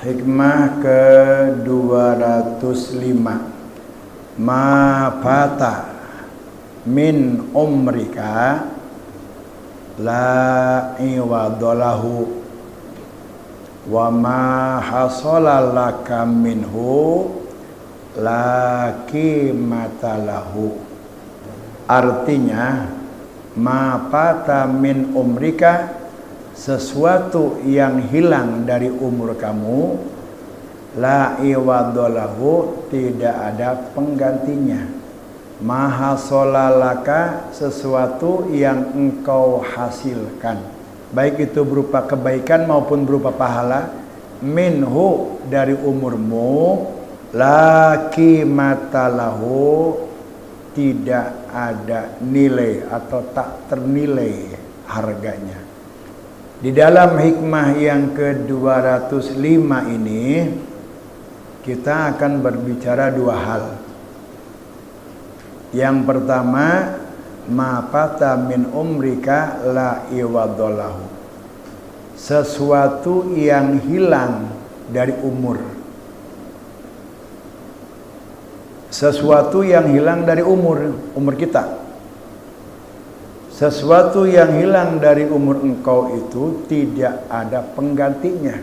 Hikmah ke-205. Ma fata min umrika la iwadalahu wa ma hasala laka minhu la qimatalahu. Artinya, ma fata min umrika, sesuatu yang hilang dari umur kamu, la iwadalahu, tidak ada penggantinya. Ma hasala laka, sesuatu yang engkau hasilkan, baik itu berupa kebaikan maupun berupa pahala, minhu, dari umurmu, la qimatalahu, tidak ada nilai atau tak ternilai harganya. Di dalam hikmah yang ke-205 ini kita akan berbicara dua hal. Yang pertama, ma fata min umrika la iwadalahu, sesuatu yang hilang dari umur. Sesuatu yang hilang dari umur kita. Sesuatu yang hilang dari umur engkau itu tidak ada penggantinya.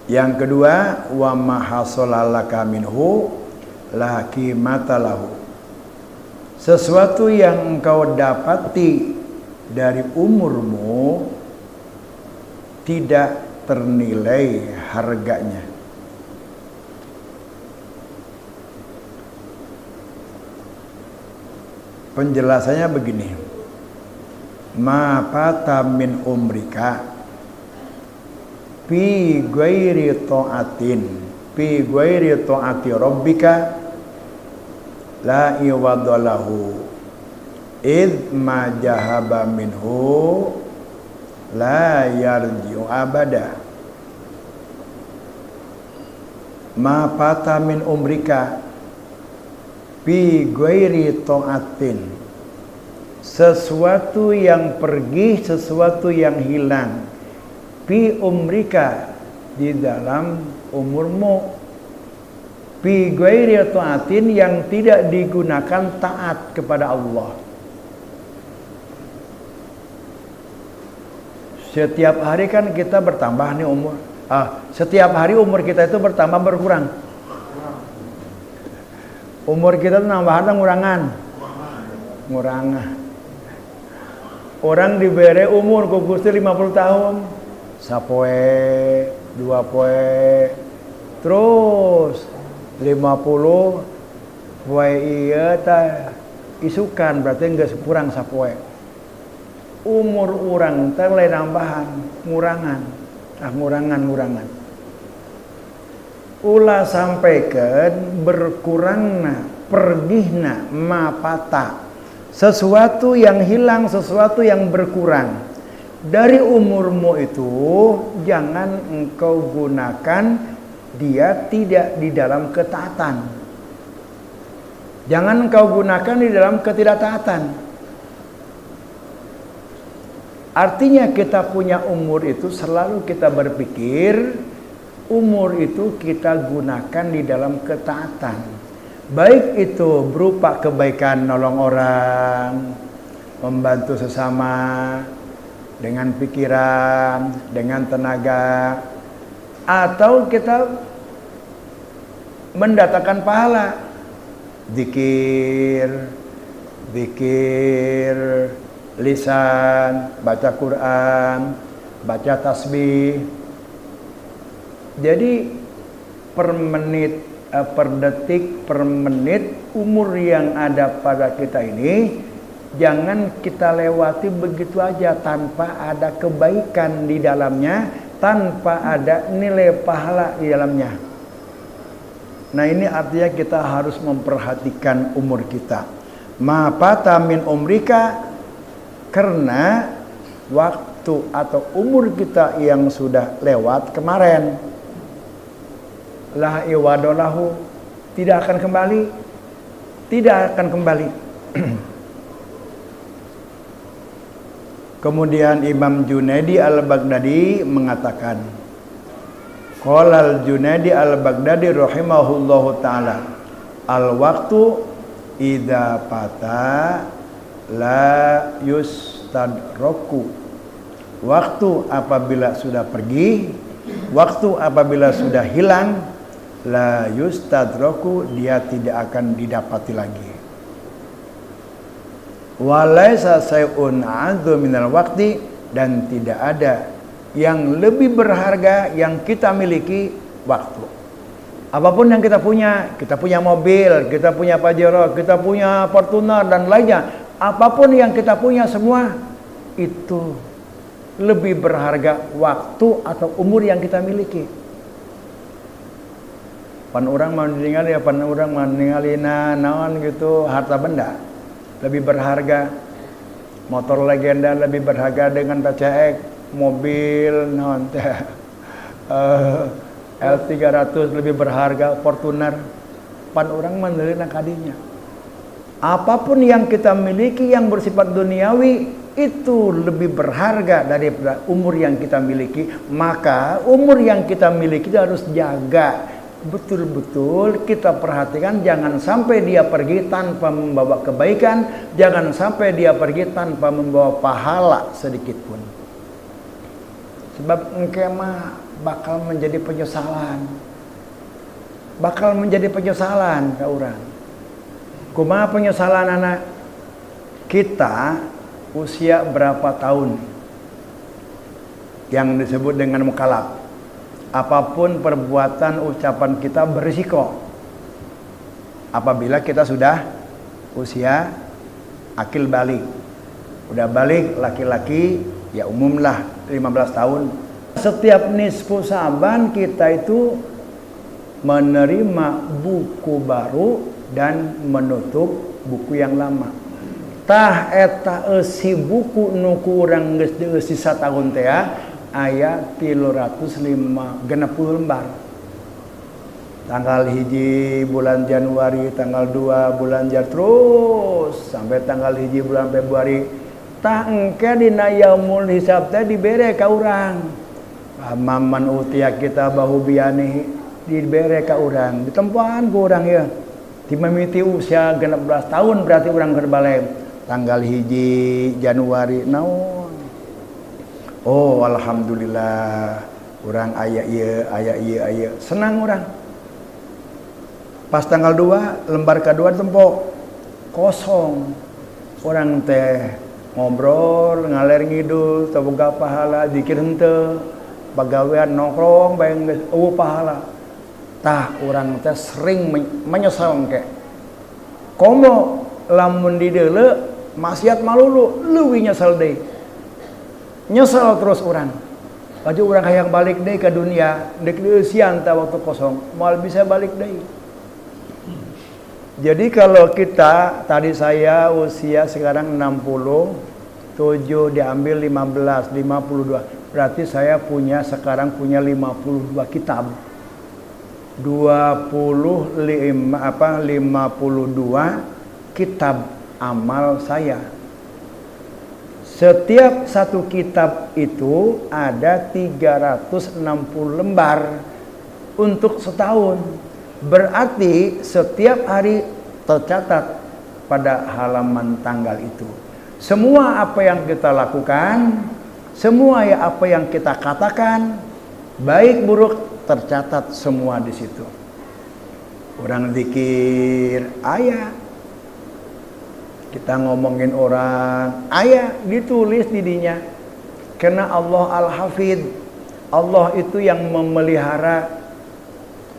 Yang kedua, wa ma hasalalaka minhu la qimatalahu, sesuatu yang engkau dapati dari umurmu tidak ternilai harganya. Penjelasannya begini. Ma fata min umrika fi ghairi ta'ati rabbika la iwadalahu id ma jahaba minhu la yarji'u abada. Ma fata min umrika fi ghairi ta'atin, sesuatu yang pergi, sesuatu yang hilang, fi umrika, di dalam umurmu, fi ghairi ta'atin, yang tidak digunakan taat kepada Allah. Setiap hari kan kita bertambah nih umur. Setiap hari umur kita itu bertambah berkurang. Umur kita nambahan atau ngurangan. Orang diberi umur kugusti 50 tahun. Sapoe, 2 poe, terus 50 poe iya ta isukan, berarti enggak kurang sapoe. Umur orang teh lain nambahan, ngurangan. Ngurangan. Ulah sampaikan berkurangna, pergihna, ma fata, sesuatu yang hilang, sesuatu yang berkurang dari umurmu itu, jangan engkau gunakan dia tidak di dalam ketaatan. Jangan engkau gunakan di dalam ketidaktaatan. Artinya kita punya umur itu selalu kita berpikir umur itu kita gunakan di dalam ketaatan. Baik itu berupa kebaikan, nolong orang, membantu sesama dengan pikiran, dengan tenaga, atau kita mendatangkan pahala, zikir, lisan, baca Quran, baca tasbih. Jadi per menit, per detik, per menit umur yang ada pada kita ini jangan kita lewati begitu aja tanpa ada kebaikan di dalamnya, tanpa ada nilai pahala di dalamnya. Nah, ini artinya kita harus memperhatikan umur kita. Ma fata min umrika, karena waktu atau umur kita yang sudah lewat kemarin, la iwadalahu, tidak akan kembali. Kemudian Imam Junaidi al-Baghdadi mengatakan, qala al-Junaidi al-Baghdadi rahimahullahu ta'ala, al-waqtu idza fata la yustadraku. Waktu apabila sudah pergi, waktu apabila sudah hilang, la yustadraku, dia tidak akan didapati lagi. Walaisa sayun a'dzu minal waqti, dan tidak ada yang lebih berharga yang kita miliki, waktu. Apapun yang kita punya mobil, kita punya Pajero, kita punya Fortuner dan lainnya, apapun yang kita punya semua itu lebih berharga waktu atau umur yang kita miliki. Pan orang meninggal ya, pan orang meninggalina naon gitu, harta benda lebih berharga, motor legenda lebih berharga dengan PCX, mobil naon teh L300 lebih berharga, Fortuner. Pan orang menelina kadinya. Apapun yang kita miliki yang bersifat duniawi itu lebih berharga daripada umur yang kita miliki. Maka umur yang kita miliki itu harus jaga betul-betul, kita perhatikan, jangan sampai dia pergi tanpa membawa kebaikan, jangan sampai dia pergi tanpa membawa pahala sedikit pun. Sebab engke mah bakal menjadi penyesalan, ke orang. Kumaha penyesalan anak? Kita usia berapa tahun yang disebut dengan mukallaf? Apapun perbuatan ucapan kita berisiko apabila kita sudah usia akil balik. Udah balik laki-laki ya umumlah 15 tahun. Setiap nisfu Saban kita itu menerima buku baru dan menutup buku yang lama. Tah eta eusi buku nu kurang geus deusi satahun teh ayat 360 lembar. Tanggal 1 bulan Januari, tanggal 2 bulan Januari, terus sampai tanggal 1 bulan Februari. Tah engke dina yaumul hisab teh dibere ka urang. Maman utia kita bahu biani dibere ka urang, ditempuhan ku urang ya. Ti mimiti usia 16 tahun berarti urang keur bale tanggal 1 Januari naon. Oh alhamdulillah, orang aya ieu, senang orang. Pas tanggal 2 lembar kedua tempok kosong. Orang teh ngobrol ngaler ngidul, teu boga pahala, zikir henteu, pagawean nongkrong bae geus eueuh pahala. Tah urang teh sering menyesal engke. Komo lamun di deuleu maksiat malulu leuwih nyesel deui. Nyesel terus orang. Baju orang hayang balik deui ke dunia, deuk deusian ta waktu kosong, moal bisa balik deui. Jadi kalau kita tadi saya usia sekarang 60, 7 diambil 15, 52. Berarti saya sekarang punya 52 kitab. 52 kitab amal saya. Setiap satu kitab itu ada 360 lembar untuk setahun. Berarti setiap hari tercatat pada halaman tanggal itu. Semua apa yang kita lakukan, semua apa yang kita katakan, baik buruk tercatat semua di situ. Orang zikir ayat, kita ngomongin orang, ayat ditulis di dinya. Karena Allah Al-Hafidh, Allah itu yang memelihara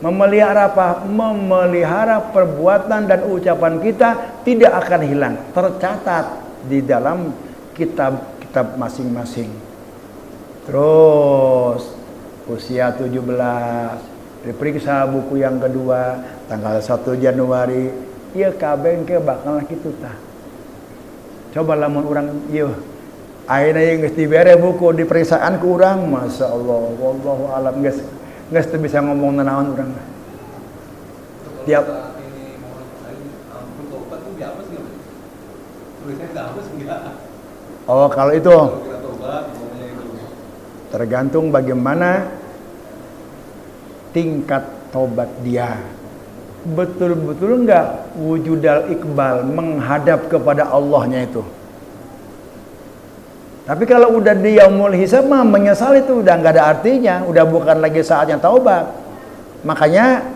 apa? Memelihara perbuatan dan ucapan kita tidak akan hilang, tercatat di dalam kitab-kitab masing-masing. Terus usia 17 diperiksa buku yang kedua tanggal 1 Januari, ieu kabeh ke bakal kitu tah. Coba lamun urang ieu ayeuna ye geus dibere buku diperiksaan ku urang, masyaallah wallahu alam geus teu bisa ngomong naon urang. Tiap oh kalau itu Tergantung bagaimana tingkat tobat dia. Betul-betul enggak wujudal iqbal, menghadap kepada Allahnya itu. Tapi kalau udah di yaumul hisab mah menyesal itu udah enggak ada artinya, udah bukan lagi saatnya taubat. Makanya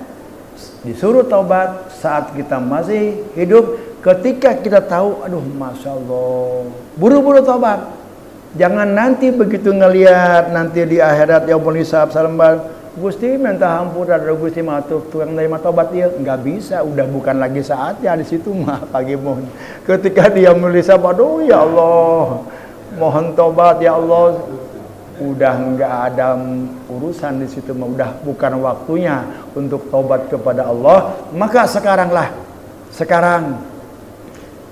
disuruh taubat saat kita masih hidup, ketika kita tahu, aduh masya Allah, buru-buru taubat. Jangan nanti begitu ngelihat nanti di akhirat yaumul hisab salamban, Gusti minta hampura, Gusti maaf tukang nerima tobat dia, nggak bisa, udah bukan lagi saatnya di situ mah pagi mohon. Ketika dia melisap, aduh ya Allah, mohon tobat ya Allah, udah nggak ada urusan di situ mah, udah bukan waktunya untuk tobat kepada Allah. Maka sekarang.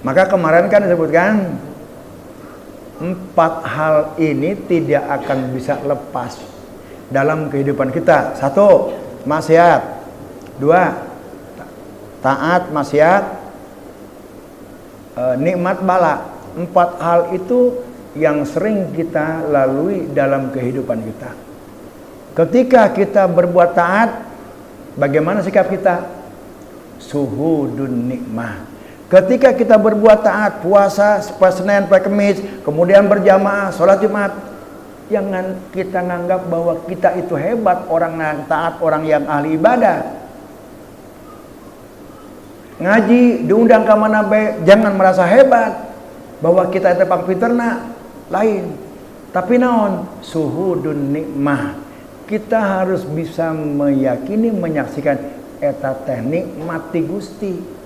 Maka kemarin kan disebutkan 4 hal ini tidak akan bisa lepas dalam kehidupan kita. 1, maksiat. 2, taat maksiat, nikmat bala. 4 hal itu yang sering kita lalui dalam kehidupan kita. Ketika kita berbuat taat, bagaimana sikap kita? Suhudun nikmah. Ketika kita berbuat taat, puasa Senin sampai Kamis, kemudian berjamaah sholat Jumat, jangan kita nganggap bahwa kita itu hebat, orang yang taat, orang yang ahli ibadah. Ngaji diundang ke mana be, jangan merasa hebat bahwa kita itu pang pinterna, lain. Tapi naon? Suhudun nikmah. Kita harus bisa meyakini, menyaksikan eta teh nikmati Gusti.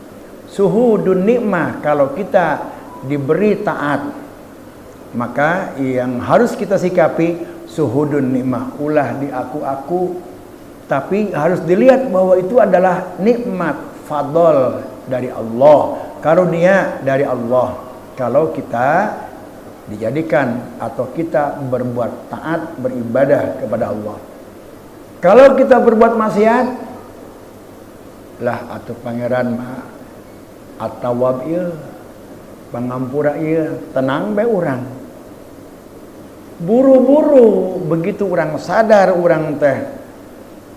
Suhudun nikmah, kalau kita diberi taat, maka yang harus kita sikapi suhudun nikmah, ulah diaku-aku, tapi harus dilihat bahwa itu adalah nikmat, fadl dari Allah, karunia dari Allah. Kalau kita dijadikan atau kita berbuat taat, beribadah kepada Allah. Kalau kita berbuat maksiat, lah atuh pangeran mah At-Tawwab ieu, pangampura ieu, tenang be urang. Buru-buru begitu urang sadar urang teh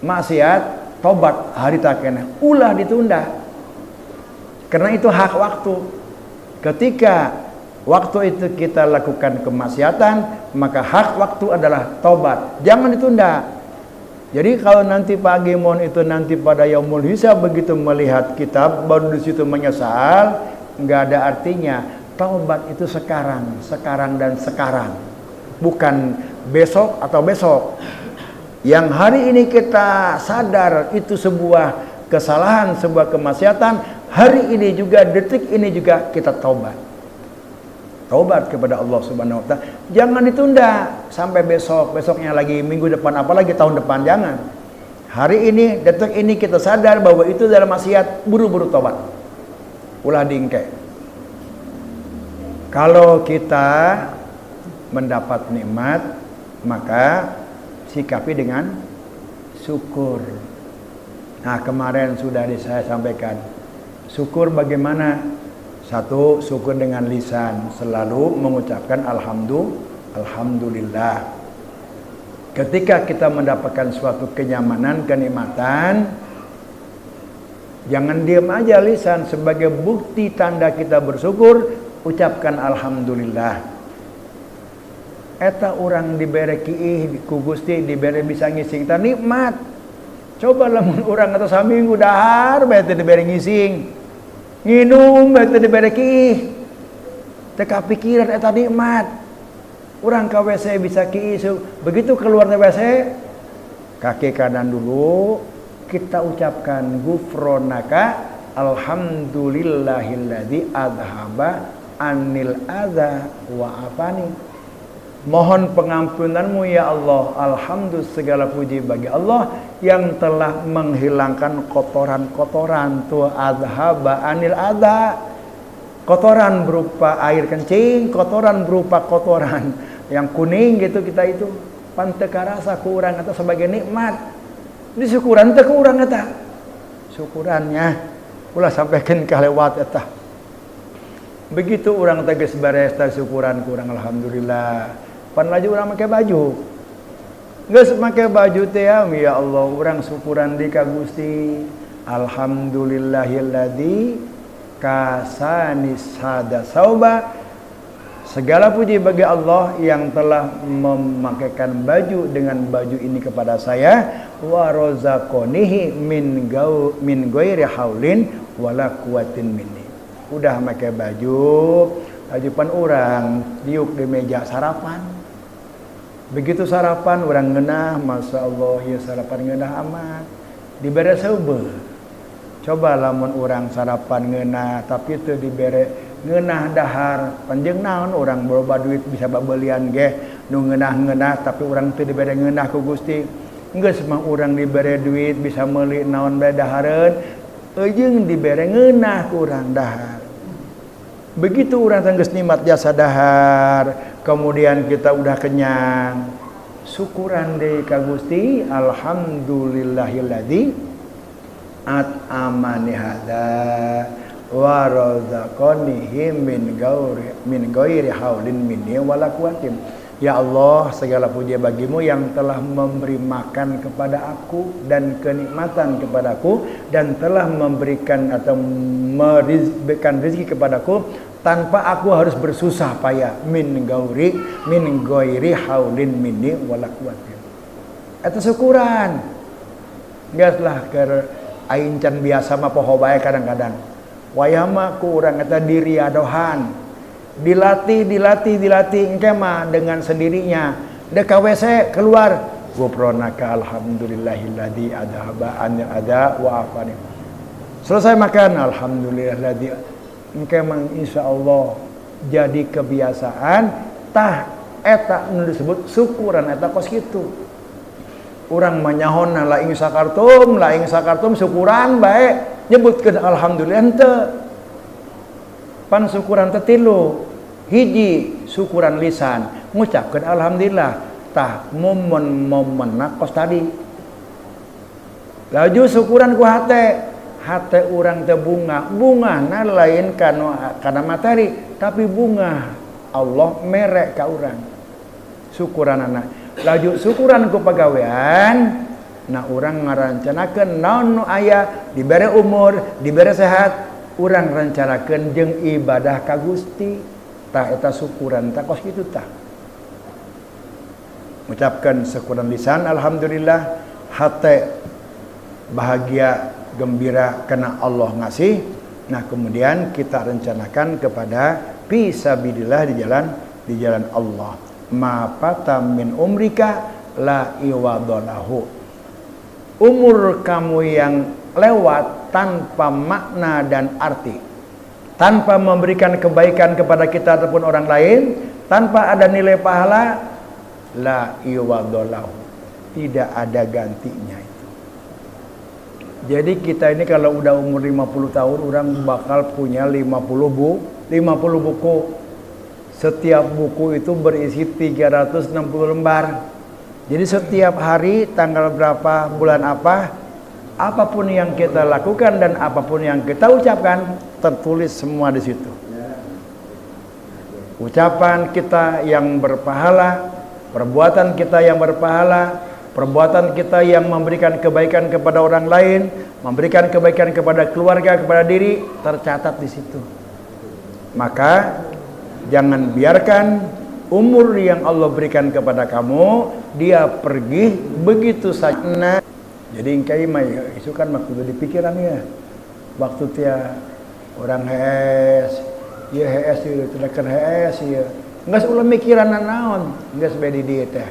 maksiat, tobat hari tak keneh, ulah ditunda. Karena itu hak waktu. Ketika waktu itu kita lakukan kemaksiatan, maka hak waktu adalah tobat. Jangan ditunda. Jadi kalau nanti Pak Gimon itu nanti pada yaumul hisab begitu melihat kitab baru di situ menyesal, nggak ada artinya. Taubat itu sekarang dan sekarang, bukan besok atau besok. Yang hari ini kita sadar itu sebuah kesalahan, sebuah kemaksiatan, hari ini juga, detik ini juga kita taubat. Taubat kepada Allah Subhanahu wa taala. Jangan ditunda sampai besok, besoknya lagi, minggu depan, apalagi tahun depan, jangan. Hari ini, detik ini kita sadar bahwa itu adalah maksiat, buru-buru taubat. Ulah diingke. Kalau kita mendapat nikmat, maka sikapi dengan syukur. Nah, kemarin sudah saya sampaikan. Syukur bagaimana? 1, syukur dengan lisan, selalu mengucapkan alhamdulillah. Ketika kita mendapatkan suatu kenyamanan, kenikmatan, jangan diam aja lisan, sebagai bukti tanda kita bersyukur, ucapkan alhamdulillah. Eta orang dibere kiih ku Gusti, dibere bisa ngising ta nikmat. Coba lamun urang atau saminggu dahar bae teh dibere ngising. Nginum bae teh dibere kiih. Teu kapikiran eta nikmat. Urang ka WC bisa kiih, begitu keluar dari WC, kaki kanan dulu kita ucapkan gufronaka alhamdulillahilladzi adhaba anil adza wa afani. Mohon pengampunanmu ya Allah. Alhamdulillah, segala puji bagi Allah yang telah menghilangkan kotoran-kotoran. Tu adhaba anil adza, kotoran berupa air kencing, kotoran berupa kotoran yang kuning gitu, kita itu panteka rasa kurang atau sebagai nikmat. Ini syukuran teh kurang eta. Syukurannya ulah sampaikan kalewat eta. Begitu orang tegas beres syukuran kurang alhamdulillah. pan laju urang make baju. Geus make baju teh ya Allah urang syukuran di ka Gusti. Alhamdulillahilladzi kasani sada sauba. Segala puji bagi Allah yang telah memakaikan baju dengan baju ini kepada saya, wa razaqanihi min ghairi haulin wala quwwatin minni. Udah pakai baju pan urang diuk di meja sarapan. Begitu sarapan urang ngeunah, masya Allah ya sarapan ngeunah amat. Dibere seubeuh. Coba lamun urang sarapan ngeunah tapi teu dibere ngeunah dahar panjeung naon urang boba duit bisa babelian ge nu ngeunah-ngeunah tapi urang teu dibere ngeunah ku Gusti. Geus mah urang dibere duit bisa meuli naon bae dahareun, eujeung dibere ngeunah ku urang dahar. Begitu urang geus nikmat jasa dahar, kemudian kita udah kenyang. Syukuran deui ka Gusti, alhamdulillahilladzi at'amani hada wa razaqanihi min ghairi haulin minni wala quwwatin. Ya Allah, segala puji bagimu yang telah memberi makan kepada aku dan kenikmatan kepadaku dan telah memberikan atau memberikan rezeki kepadaku tanpa aku harus bersusah payah min ghairi haulin minni wala quwwatin. Eta syukuran. Gaslah keur aing can biasa mah poho bae kadang-kadang. Wayah mah ku urang eta diriadohan. Dilatih engke mah dengan sendirinya. Dek ka WC keluar, ghufranaka alhamdulillahilladzi adhaba anil adza wa afani. Selesai makan, alhamdulillahilladzi engke mah insyaallah jadi kebiasaan tah eta nu disebut syukuran eta kos kitu. Urang mah nyahonna laing sakartum syukuran bae. Nyebutkeun alhamdulillah henteu. Pan syukuran teh tilu. Hiji syukuran lisan, ngucapkeun alhamdulillah tah momen-momenna kos tadi. Laju syukuran ku hate urang teh bungahna lain kana materi, tapi bunga Allah mere ka urang. Syukuranana. Laju syukuran ku pagawean, nah urang ngarancanakeun naon nu aya, dibere umur, dibere sehat, urang rancanakeun jeung ibadah ka Gusti. Tah eta syukuran tah kos kitu tah. Ucapkan syukuran lisan alhamdulillah, hate bahagia gembira karena Allah ngasih. Nah, kemudian kita rencanakan kepada fisabilillah di jalan Allah. Ma fatam min umrika la iwadalahu. Umur kamu yang lewat tanpa makna dan arti, tanpa memberikan kebaikan kepada kita ataupun orang lain, tanpa ada nilai pahala, la iwadalahu, tidak ada gantinya itu. Jadi kita ini kalau udah umur 50 tahun orang bakal punya 50 buku. Setiap buku itu berisi 360 lembar. Jadi setiap hari, tanggal berapa, bulan apa, apapun yang kita lakukan dan apapun yang kita ucapkan tertulis semua di situ. Ucapan kita yang berpahala, perbuatan kita yang berpahala, perbuatan kita yang memberikan kebaikan kepada orang lain, memberikan kebaikan kepada keluarga, kepada diri, tercatat di situ. Maka jangan biarkan umur yang Allah berikan kepada kamu dia pergi begitu saja. Nah, jadi engkai mah isu kan waktu di pikiran ya. Waktu dia orang hees, ieu hees ieu tedekan hees ieu. Geus ulah mikiran naon, geus bae di dieu teh.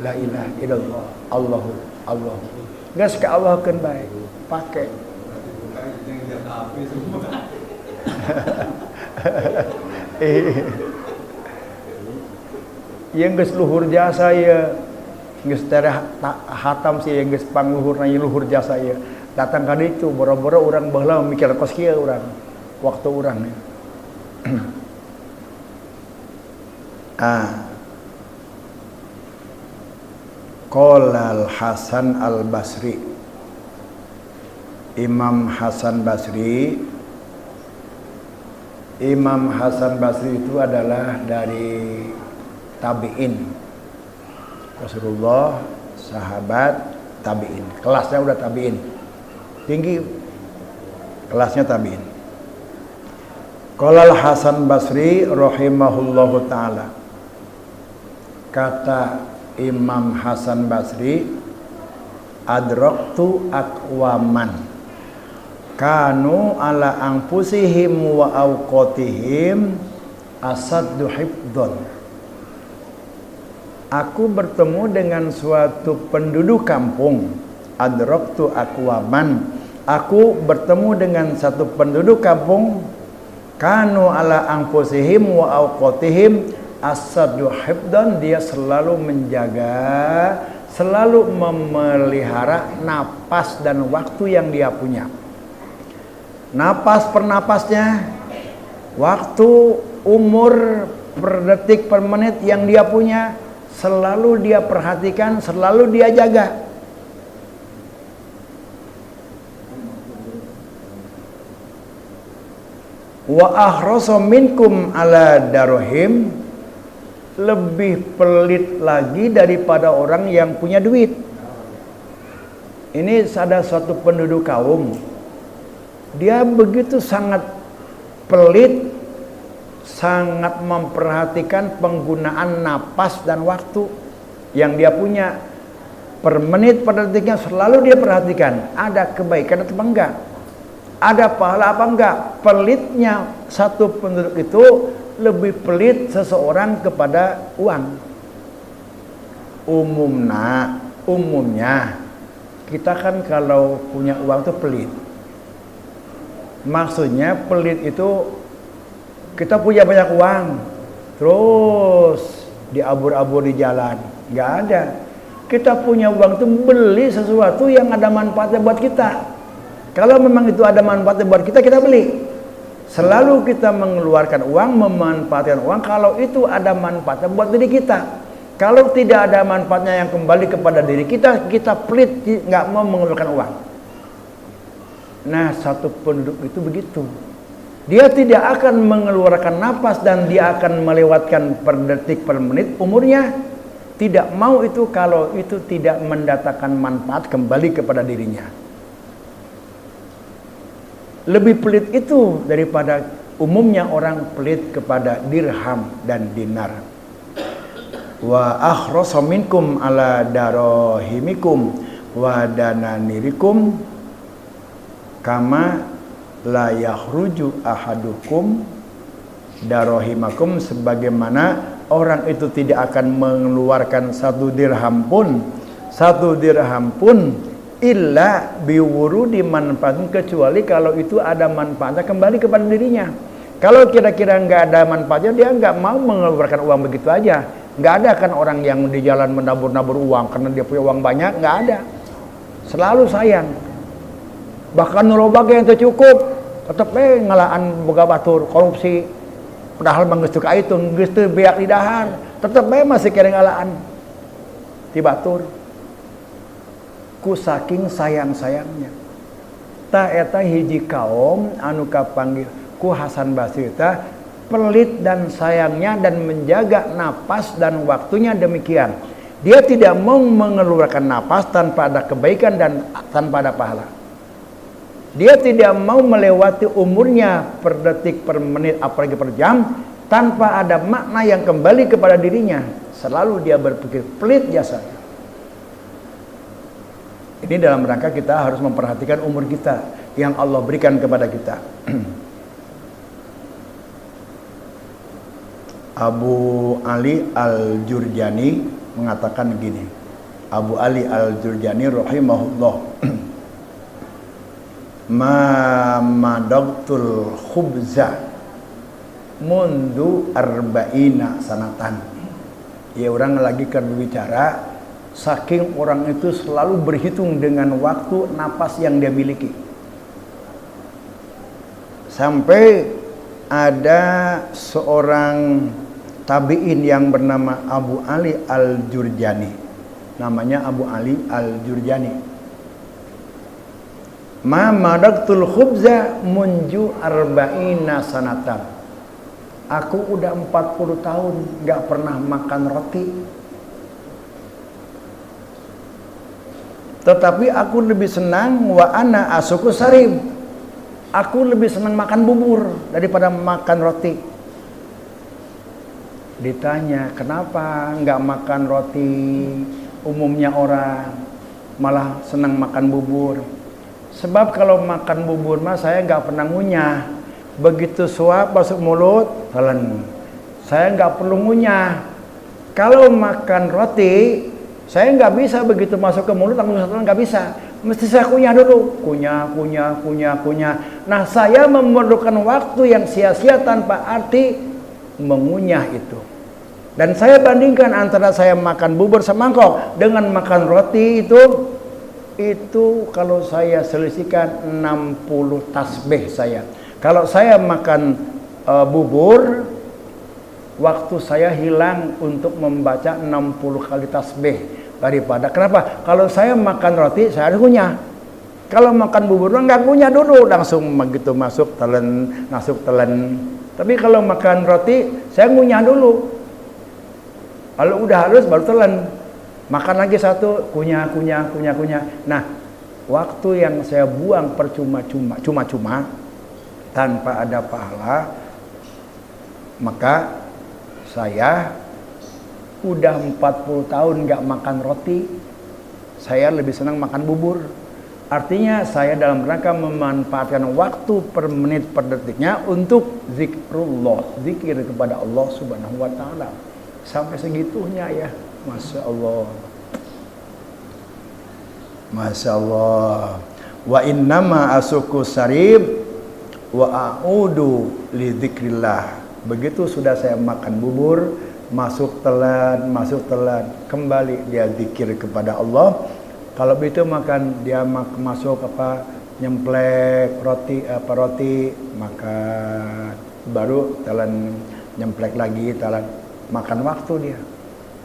La ilaha illallah, Allah. Geus ka Allahkeun bae, pake. Yang geus luhur jasa ya, geus tareh hatam sih yang geus pangluhurna luhur jasa ya. Datang ka ditu boro-boro urang baheula mikir kos kieu urang. Waktu urang ya. Qala Al-Hasan Al-Basri. Imam Hasan Basri itu adalah dari tabi'in. Rasulullah, sahabat, tabi'in. Kelasnya udah tabi'in. Tinggi kelasnya tabi'in. Qala Hasan Basri rahimahullahu taala. Kata Imam Hasan Basri, adraktu aqwaman kanu ala anfusihim wa awqatihim asaddu hifdhan. Aku bertemu dengan suatu penduduk kampung. Adraktu aqwaman, aku bertemu dengan satu penduduk kampung. Kanu ala anfusihim wa awqatihim asaddu hifdhan, dia selalu menjaga, selalu memelihara napas dan waktu yang dia punya. Napas per napasnya, waktu, umur, per detik, per menit yang dia punya, selalu dia perhatikan, selalu dia jaga. Wa ahrasu minkum ala darahim, lebih pelit lagi daripada orang yang punya duit. Ini ada suatu penduduk kaum, dia begitu sangat pelit, sangat memperhatikan penggunaan napas dan waktu yang dia punya. Per menit, per detiknya selalu dia perhatikan, ada kebaikan atau enggak, ada pahala apa enggak. Pelitnya satu penduduk itu lebih pelit seseorang kepada uang. Umumnya kita kan kalau punya uang itu pelit. Maksudnya pelit itu kita punya banyak uang terus diabur-abur di jalan, nggak ada. Kita punya uang itu beli sesuatu yang ada manfaatnya buat kita. Kalau memang itu ada manfaatnya buat kita, kita beli. Selalu kita mengeluarkan uang, memanfaatkan uang kalau itu ada manfaatnya buat diri kita. Kalau tidak ada manfaatnya yang kembali kepada diri kita, kita pelit, nggak mau mengeluarkan uang. Nah, satu penduduk itu begitu. Dia tidak akan mengeluarkan napas dan dia akan melewatkan per detik per menit umurnya. Tidak mau itu kalau itu tidak mendatangkan manfaat kembali kepada dirinya. Lebih pelit itu daripada umumnya orang pelit kepada dirham dan dinar. Wa akhrasu minkum ala darahimikum wa dananirikum kama la yakhruju ahadukum darahimakum, sebagaimana orang itu tidak akan mengeluarkan satu dirham pun illa biwurudi manfaatun, kecuali kalau itu ada manfaatnya kembali kepada dirinya. Kalau kira-kira nggak ada manfaatnya, dia nggak mau mengeluarkan uang begitu aja. Nggak ada kan orang yang di jalan menabur-nabur uang karena dia punya uang banyak, nggak ada. Selalu sayang. Bahkan nurobaga yang tercukup, tetap ngalaan boga batur korupsi. Padahal mah geus teu kaitung, geus teu beak di dahar, tetep masih kere ngalaan ti batur. Ku saking sayang-sayangnya. Ta eta hiji kaum anu kapanggih ku Hasan Basri teh pelit dan sayangnya dan menjaga napas dan waktunya demikian. Dia tidak mau mengeluarkan napas tanpa ada kebaikan dan tanpa ada pahala. Dia tidak mau melewati umurnya per detik, per menit, apalagi per jam tanpa ada makna yang kembali kepada dirinya. Selalu dia berpikir pelit jasa. Ini dalam rangka kita harus memperhatikan umur kita yang Allah berikan kepada kita. Abu Ali Al-Jurjani mengatakan gini. Abu Ali Al-Jurjani rahimahullah. Ma madagtul khubza mundu arba'ina sanatan. Ya, orang lagi berbicara, saking orang itu selalu berhitung dengan waktu napas yang dia miliki. Sampai ada seorang tabi'in yang bernama Abu Ali Al-Jurjani. Namanya Abu Ali Al-Jurjani. Ma madagtul khubza munju arba'ina sanatan. Aku udah 40 tahun gak pernah makan roti. Tetapi aku lebih senang wa ana asuku sarib. Aku lebih senang makan bubur daripada makan roti. Ditanya, kenapa nggak makan roti umumnya orang, malah senang makan bubur? Sebab kalau makan bubur mah saya nggak pernah ngunyah. Begitu suap masuk mulut, telan. Saya nggak perlu ngunyah. Kalau makan roti, saya nggak bisa begitu masuk ke mulut langsung telan, nggak bisa. Mesti saya kunyah dulu, kunyah. Nah, saya memerlukan waktu yang sia-sia tanpa arti mengunyah itu. Dan saya bandingkan antara saya makan bubur semangkok dengan makan roti itu kalau saya selisihkan 60 tasbih saya. Kalau saya makan bubur, waktu saya hilang untuk membaca 60 kali tasbih. Daripada, kenapa? Kalau saya makan roti, saya harus kunyah. Kalau makan bubur, nggak kunyah dulu, langsung begitu masuk telan. Tapi kalau makan roti, saya ngunyah dulu. Kalau udah halus baru telan. Makan lagi satu, kunyah. Nah, waktu yang saya buang cuma-cuma tanpa ada pahala, maka saya udah 40 tahun nggak makan roti, saya lebih senang makan bubur. Artinya saya dalam rangka memanfaatkan waktu per menit per detiknya untuk zikrullah, zikir kepada Allah Subhanahu wa taala. Sampai segitunya ya, Masya Allah. Masya Allah. Wa innama asuku sarib wa a'udu li dzikrillah. Begitu sudah saya makan bubur, masuk telan, kembali dia zikir kepada Allah. Kalau begitu makan dia masuk nyemplek roti makan, baru telan nyemplek lagi, telan, makan waktu dia.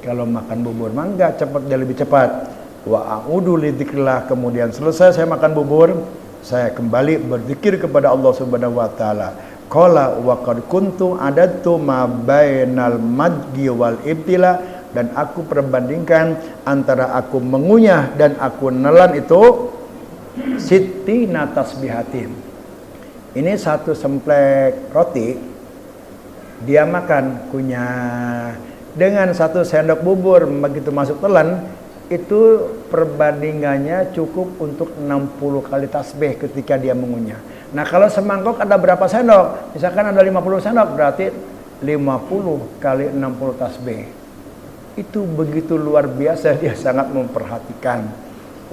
Kalau makan bubur mangga cepat, dia lebih cepat. Wa a'udu li dzikrillah, kemudian selesai saya makan bubur, saya kembali berzikir kepada Allah Subhanahu wa taala. Qala wa qad kuntu adadtu ma bainal madgi wal ibtila, dan aku perbandingkan antara aku mengunyah dan aku nelan itu sittina tasbihatin. Ini satu semplek roti dia makan kunyah, dengan satu sendok bubur begitu masuk telan itu perbandingannya cukup untuk 60 kali tasbih ketika dia mengunyah. Nah, kalau semangkok ada berapa sendok? Misalkan ada 50 sendok, berarti 50 kali 60 tasbih. Itu begitu luar biasa, dia sangat memperhatikan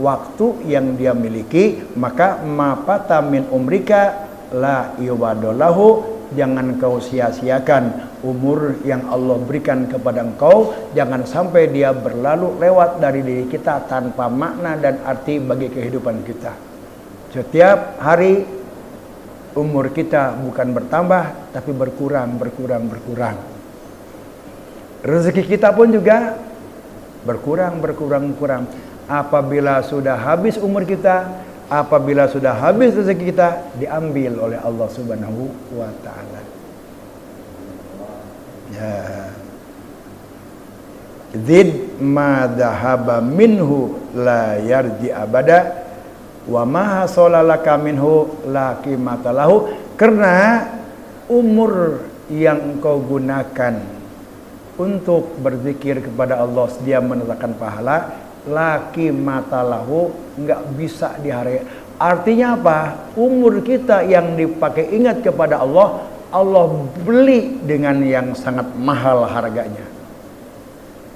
waktu yang dia miliki. Maka mapata min umrika la iwadolahu, jangan kau sia-siakan umur yang Allah berikan kepada engkau. Jangan sampai dia berlalu lewat dari diri kita tanpa makna dan arti bagi kehidupan kita. Setiap hari umur kita bukan bertambah, tapi berkurang. Rezeki kita pun juga berkurang. Apabila sudah habis umur kita, apabila sudah habis rezeki kita, diambil oleh Allah Subhanahu wa taala. Ya. Zid ma dhahaba minhu la yarji abada wa ma hasalalaka minhu la qimata lahu. Karena umur yang engkau gunakan untuk berzikir kepada Allah, dia mendatangkan pahala, la qimata lahu, enggak bisa dihargai. Artinya apa? Umur kita yang dipakai ingat kepada Allah, Allah beli dengan yang sangat mahal harganya.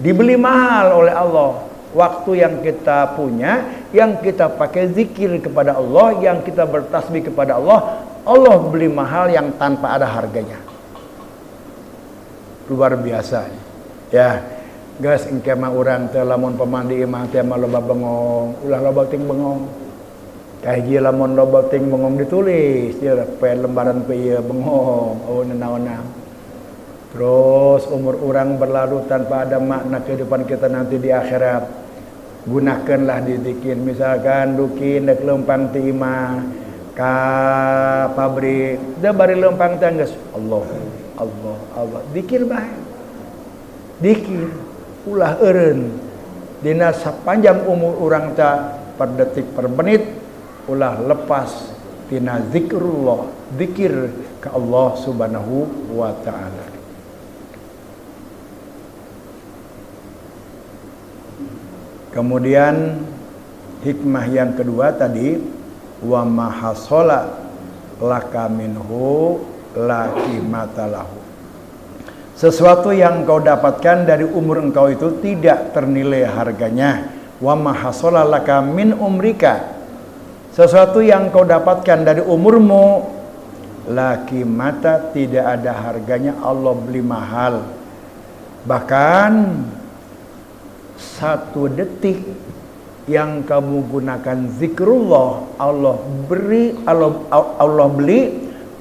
Dibeli mahal oleh Allah. Waktu yang kita punya, yang kita pakai zikir kepada Allah, yang kita bertasbih kepada Allah, Allah beli mahal yang tanpa ada harganya. Luar biasa. Ya, guys, engke mah urang teh lamun pemandi imah teh mah loba bengong, ulah loba ting bengong. Kahiji lamun loba ting bengong ditulis, ya pe lembaran pe ieu bengong, oh naon-naon. Terus umur orang berlalu tanpa ada makna kehidupan kita nanti di akhirat. Gunakanlah di zikir. Misalkan dukin dek lempang ti imah ka pabrik, da bari lempang teh geus Allah. Zikir bae. Zikir ulah eureun. Dina sapanjang umur urang teh per detik per menit ulah lepas tina zikrullah, zikir ke Allah Subhanahu wa taala. Kemudian hikmah yang kedua tadi, wa mahasola laka minhu la qimata lahu. Sesuatu yang kau dapatkan dari umur engkau itu tidak ternilai harganya. Wa mahasola laka min umrika. Sesuatu yang kau dapatkan dari umurmu, la qimata, tidak ada harganya, Allah beli mahal. Bahkan 1 detik yang kamu gunakan zikrullah, Allah beli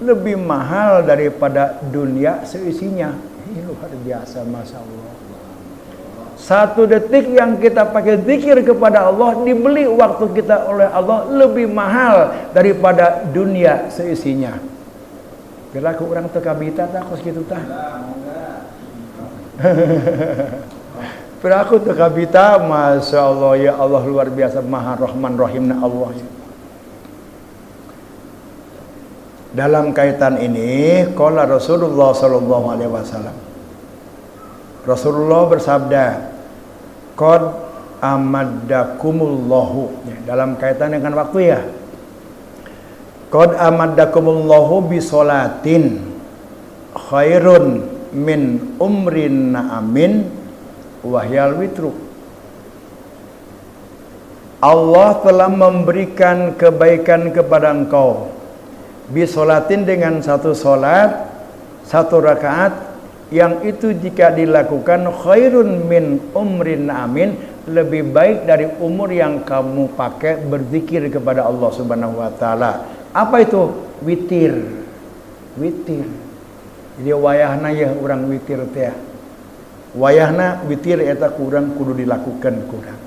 lebih mahal daripada dunia seisinya. Ini luar biasa, Masya Allah. 1 detik yang kita pakai zikir kepada Allah dibeli waktu kita oleh Allah lebih mahal daripada dunia seisinya. Bila aku orang tekabita tak kos gitu tak. Peraku tekabita, Masya Allah, ya Allah luar biasa, Maha Rahman Rahimna Allah. Dalam kaitan ini, qala Rasulullah sallallahu alaihi wasallam. Rasulullah bersabda, qad amaddakumullahu, ya, dalam kaitan dengan waktu ya. Qad amaddakumullahu bi sholatin khairun min umrin na'amin wahyal witru. Allah telah memberikan kebaikan kepada engkau bisolatin, dengan 1 solat 1 rakaat yang itu jika dilakukan khairun min umrin amin, lebih baik dari umur yang kamu pakai berzikir kepada Allah Subhanahu wa taala. Apa itu? Witir. Witir. Jadi wayahna ya urang witir teh. Wayahna witir eta kurang kudu dilakukan kurang.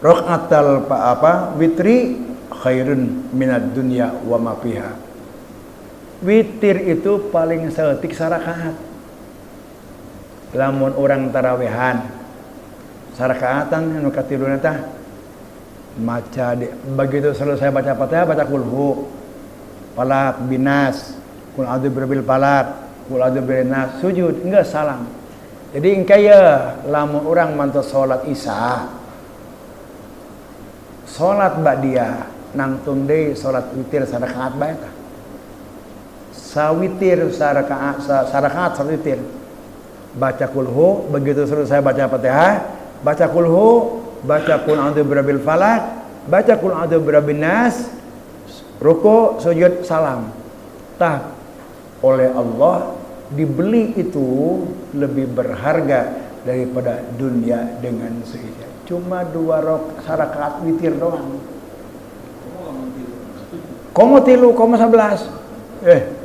Raqatal witri khairun minad dunya wa ma fiha. Witir itu paling seetik sarakaat. Lamun orang tarawehan sarakaatan anu katiluna tah maca begitu selesai baca Fatihah baca kulhu, falaq, binas, kul a'udzu birabbil falaq, kul a'udzu birabbin nas, sujud enggak salam. Jadi engkaya lamun orang mantos salat Isya, salat ba'diyah nangtung deui salat witir sarakaat bae tah. Sawitir sarakaat sawitir. Baca kulhu, begitu selesai baca Fatihah, baca kulhu, baca kul a'udzu birabbil falaq, baca kul a'udzu birabbin nas, ruku, sujud, salam. Tah oleh Allah dibeli itu lebih berharga daripada dunia dengan seisinya. Cuma 2 rakaat witir doang. Komo 3, komo 11.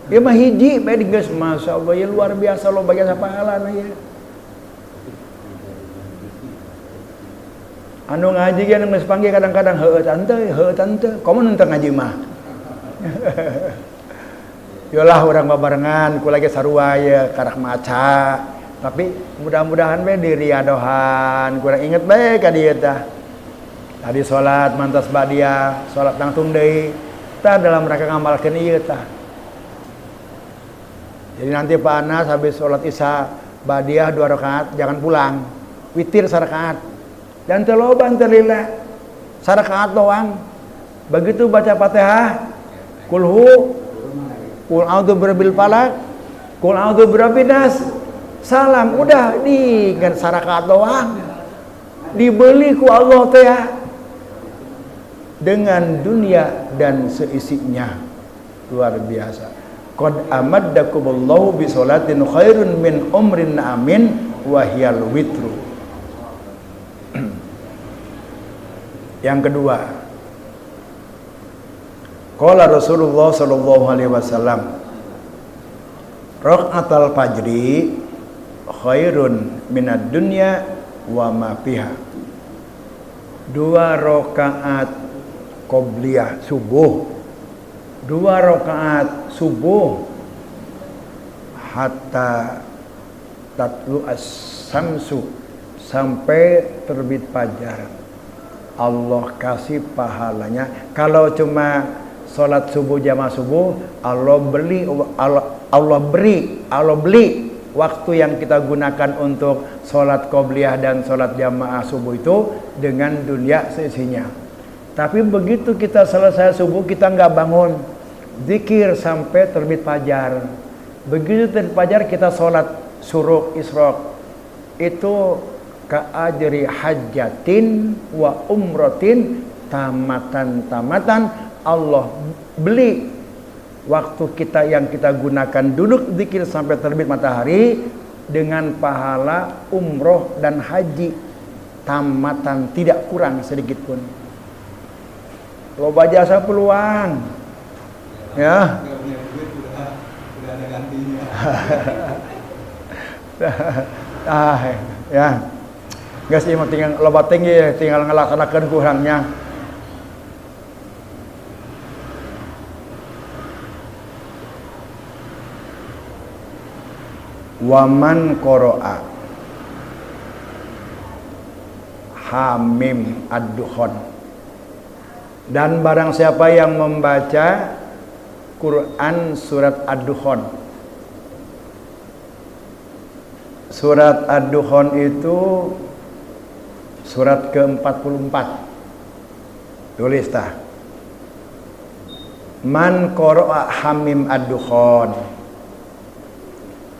Ya mah hiji bae digeus, Masya Allah ya luar biasa lo bagian sapahalan ya. Anu ngaji ge geus panggil kadang-kadang heueuh tante, komo nonton ngaji mah. Yolah orang babarengan ku lagi sarua ya karak maca. Tapi mudah-mudahan bae di riadohan kurang inget bae ka dieu tah. Tadi salat mantos ba'diyah, salat nangtung deui. Tah dalam rangka ngamalkeun ieu tah. Jadi nanti Pak Anas habis sholat Isya ba'diyah 2 rakaat jangan pulang, witir sarakaat dan teloban terlillah sarakaat doang. Begitu baca Fatihah, kulhu, kul a'udzu birabbil falaq, kul a'udzu birabbin nas, salam, udah di kan sarakaat doang. Dibeli ku Allah teh dengan dunia dan seisinya. Luar biasa. Qad amaddakumullahu bi sholatin khairun min umrin amin wahyal witru. Yang kedua, qala Rasulullah sallallahu alaihi wasallam, raqatal fajri khairun minad dunya wa ma fiha. 2 rakaat qobliyah subuh, 2 rakaat subuh hatta tatlu as-samsu, sampai terbit fajar. Allah kasih pahalanya. Kalau cuma sholat subuh jamaah subuh, Allah beli waktu yang kita gunakan untuk sholat qobliyah dan sholat jamaah subuh itu dengan dunia seisinya. Tapi begitu kita selesai subuh, kita nggak bangun, zikir sampai terbit fajar. Begitu terbit fajar kita sholat syuruk isyraq, itu ka'ajri hajjatin wa umratin tamatan. Allah beli waktu kita yang kita gunakan duduk zikir sampai terbit matahari dengan pahala umroh dan haji tamatan, tidak kurang sedikit pun. Loba jasa peluang ya. Ya nggak sih, tinggal loba tinggi, tinggal ngelaksanakan kurangnya. Waman qoro'a hamim ad-dukhon, dan barang siapa yang membaca Quran surat ad-dukhon. Surat ad-dukhon itu surat ke-44. Tulis tah. Man qoro'a hamim ad-dukhon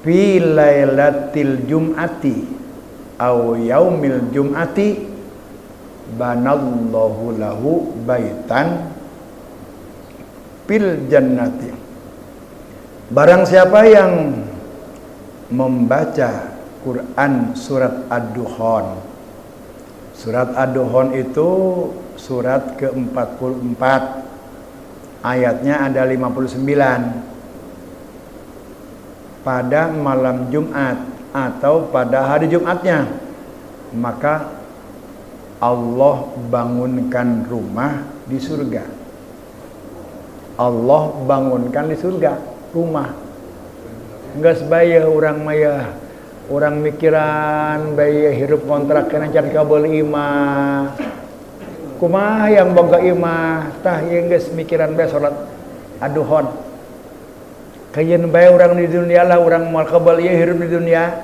fi lailatil jum'ati aw yaumil jum'ati banallahu lahu baitan fil jannati. Barang siapa yang membaca Quran surat ad-dukhon. Surat ad-dukhon itu surat ke-44, ayatnya ada 59. Pada malam Jumat atau pada hari Jumatnya, maka Allah bangunkan rumah di surga. Allah bangunkan di surga rumah. Enggak sebaya orang maya, orang mikiran baya hirup kontrak kena can kabel imah. Kumaha yang boga imah, tah yang geus mikiran bae salat ad-dukhon. Kajian bae orang di dunia lah, orang mal kabel ieu hirup di dunia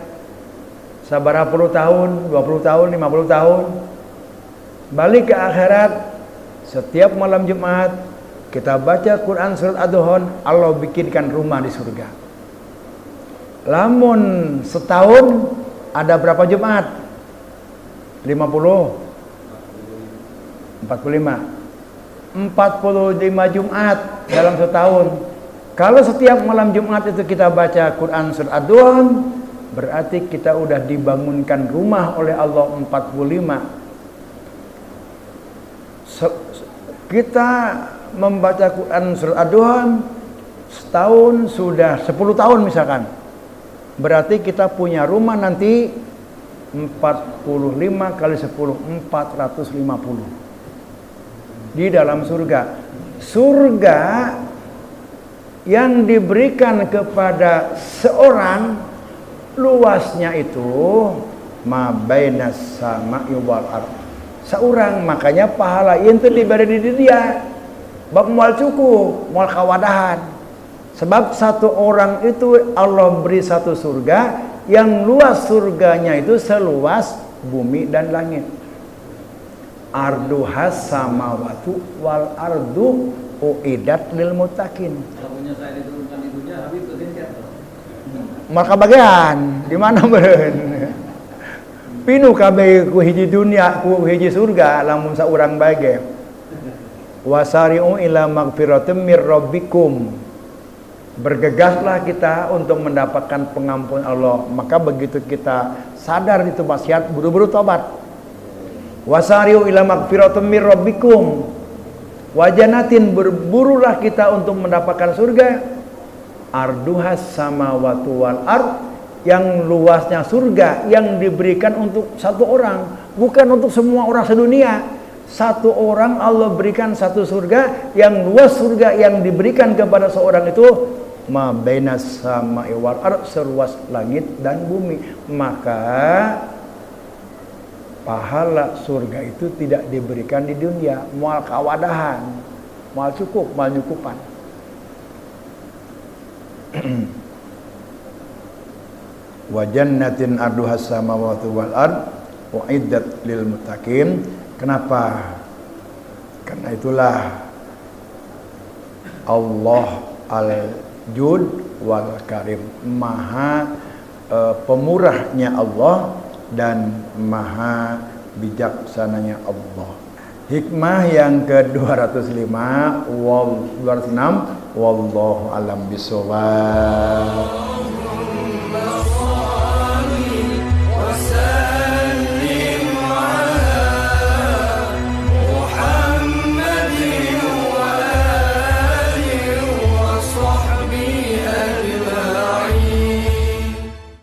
sabaraha puluh tahun, 20 tahun, 50 tahun. Balik ke akhirat, setiap malam Jumat kita baca Quran surat ad-dukhon, Allah bikinkan rumah di surga. Lamun setahun ada berapa Jumat? 50, 45 Jumat dalam setahun. Kalau setiap malam Jumat itu kita baca Quran surat ad-dukhon, berarti kita udah dibangunkan rumah oleh Allah 45. Kita membaca Quran surat ad-dukhon setahun sudah 10 tahun misalkan. Berarti kita punya rumah nanti 45 kali 10, 450 di dalam surga. Surga yang diberikan kepada seorang luasnya itu ma bainas sama'i wal ardh. Seorang, makanya pahala itu diberi di dia. Bab moal cukup, moal kawadahan. Sebab satu orang itu Allah beri satu surga yang luas surganya itu seluas bumi dan langit. Arduhas samawatu wal ardu uidat lil muttaqin. Kalau punya saya diturunkan di dunia, habis itu kan. Maka bagian di mana beureun? Pinu kabeh ku hiji dunia, ku hiji surga lamun saurang bae ge. Wasari'u ila magfiratin mir rabbikum. Bergegaslah kita untuk mendapatkan pengampunan Allah. Maka begitu kita sadar itu maksiat, buru-buru tobat. Wasari'u ila magfiratin mir rabbikum. Wajanatin, berburulah kita untuk mendapatkan surga. Arduhas samawati wal ardh, yang luasnya surga yang diberikan untuk satu orang, bukan untuk semua orang sedunia. Satu orang Allah berikan satu surga, yang luas surga yang diberikan kepada seorang itu ma bainas sama'i wal ardh, seluas langit dan bumi. Maka pahala surga itu tidak diberikan di dunia, mual kawadahan, mual cukup, mual nyukupan. Wa jannatin arduhas samawati wal ard uiddat lil muttaqin. Kenapa? Karena itulah Allah al-Jud wal Karim, maha pemurahnya Allah dan maha bijaksananya Allah. Hikmah yang ke-205 206 wallahu alam bisawab.